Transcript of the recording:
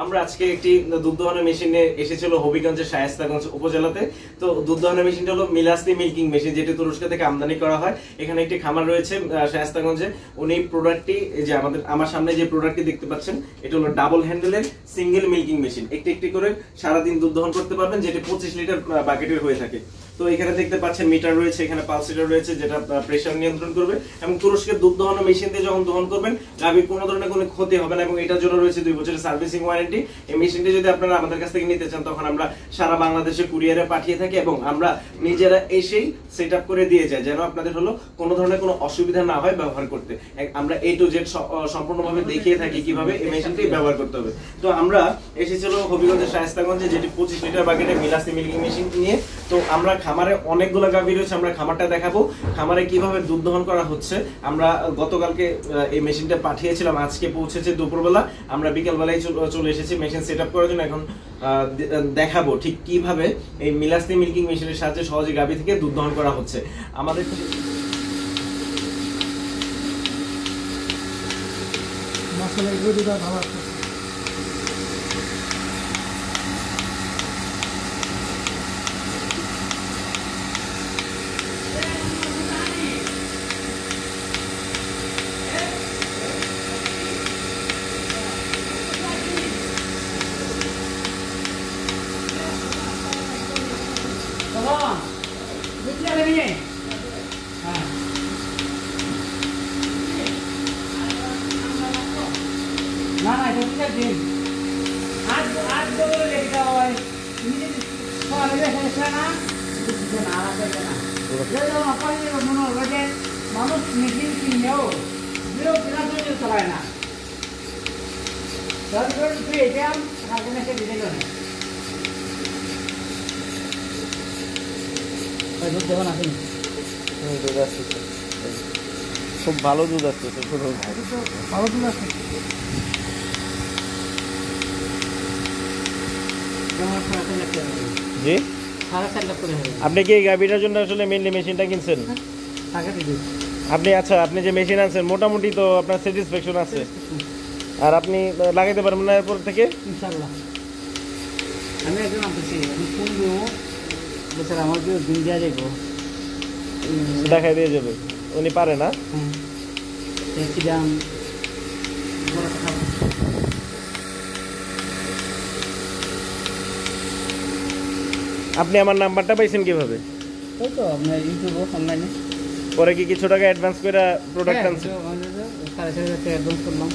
আমরা আজকে একটি দুধ দোহানো মেশিনে এসেছিল হবিগঞ্জের শায়েস্তাগঞ্জ উপজেলাতে। তো দুধ দোহানো মেশিনটা হলো মিলাসনি মিল্কিং মেশিন, যেটি তুরস্ক থেকে আমদানি করা হয়। এখানে একটি খামার রয়েছে শায়েস্তাগঞ্জে। উনি প্রোডাক্টটি যে আমার সামনে যে প্রোডাক্টটি দেখতে পাচ্ছেন, এটা হলো ডাবল হ্যান্ডেলের সিঙ্গেল মিল্কিং মেশিন। একটি একটি করে সারাদিন দুধ দহন করতে পারবেন, যেটি 25 লিটার বাকেটের হয়ে থাকে। তো এখানে দেখতে পাচ্ছেন মিটার রয়েছে, এখানে পালস মিটার রয়েছে, যেটা প্রেসার নিয়ন্ত্রণ করবে। এবং তুরস্কের দুধ দহন মেশিন দিয়ে যখন দহন করবেন, গাভীর কোনো ধরনের কোনো ক্ষতি হবে না। এবং এটার জন্য রয়েছে 2 বছরের সার্ভিসিং ওয়ারেন্টি। এই মেশিনটি যদি আপনারা আমাদের কাছ থেকে নিতে চান, তখন আমরা সারা বাংলাদেশে কুরিয়ারে পাঠিয়ে থাকি এবং আমরা নিজেরা এসেই সেট আপ করে দিয়ে যাই, যেন আপনাদের হলো কোনো ধরনের কোনো অসুবিধা না হয় ব্যবহার করতে। আমরা A to Z সম্পূর্ণভাবে দেখিয়ে থাকি কিভাবে এই মেশিনটি ব্যবহার করতে হবে। তো আমরা এসেছিল হবিগঞ্জের শায়েস্তাগঞ্জে, যেটি 25 লিটার বাকেটে মিলাসনি মিল্কিং মেশিন নিয়ে। তো আমরা খামারে অনেকগুলো গাভী রয়েছে, আমরা খামারটা দেখাবো, খামারে কিভাবে দুধ দহন করা হচ্ছে। আমরা গতকালকে এই মেশিনটা পাঠিয়েছিলাম, আজকে পৌঁছেছে দুপুরবেলা। আমরা বিকেলবেলায় চলে এসেছি মেশিন সেট আপ করার জন্য। এখন দেখাবো ঠিক কিভাবে এই মিলাসনি মিল্কিং মেশিনের সাহায্যে সহজে গাভী থেকে দুধ দহন করা হচ্ছে। আমাদের মশলা এগুলো দিবা ভালো আছে। না না এটা ঠিক আছে। আজ আজ বলে লেখা হয় তুমি যদি সকালে এসে না কিছু না রাখবে না। যেটা আপনাদের মনে হবে যে মানুষ মেশিন কিনেও বিরোধ না করে চালায় না। তারপর তুই এটা হাতে এসে দিতে গেল না। দুধ দেওয়া আছে দুধ আসছে, খুব ভালো দুধ আসছে। ভালো দুধ আছে। জি, আপনি কি এই গাভীটার জন্য আসলে মেইনলি মেশিনটা কিনছেন? আপনি আচ্ছা, আপনি যে মেশিন আনছেন মোটামুটি তো আপনার স্যাটিসফ্যাকশন আছে, আর আপনি লাগাইতে পারবেন না এরপর থেকে? ইনশাআল্লাহ। আমি একজন আনতেছি, আমি শুনবো বেচারা আমাকে দিন দেওয়া যাইব, দেখাই দিয়ে যাবে। উনি পারে না? দাম আপনি আমার নাম্বারটা পাইছেন কিভাবে? ওই তো আপনার ইউটিউব অনলাইনে। পরে কি কিছু টাকা অ্যাডভান্স করে প্রোডাক্ট আনছেন? 4,500 টাকা অ্যাডভান্স করলাম।